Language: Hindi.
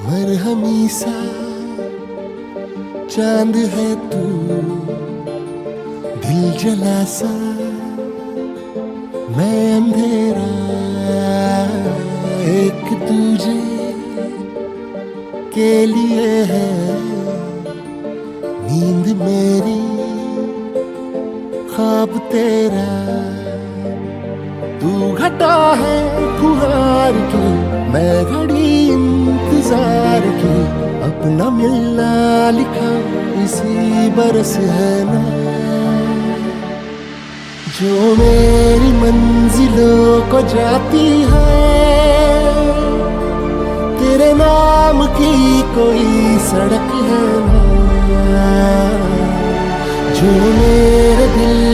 मरहमी सा चांद है तू, दिल जला सा मैं अंधेरा, एक तुझे के लिए है नींद मेरी, ख्वाब तेरा। तू घटा है फुहार की, मैं घड़ी इंतजार की, अपना मिलना लिखा इसी बरस है ना। जो मेरी मंजिलों को जाती है, तेरे नाम की कोई सड़क है ना। जो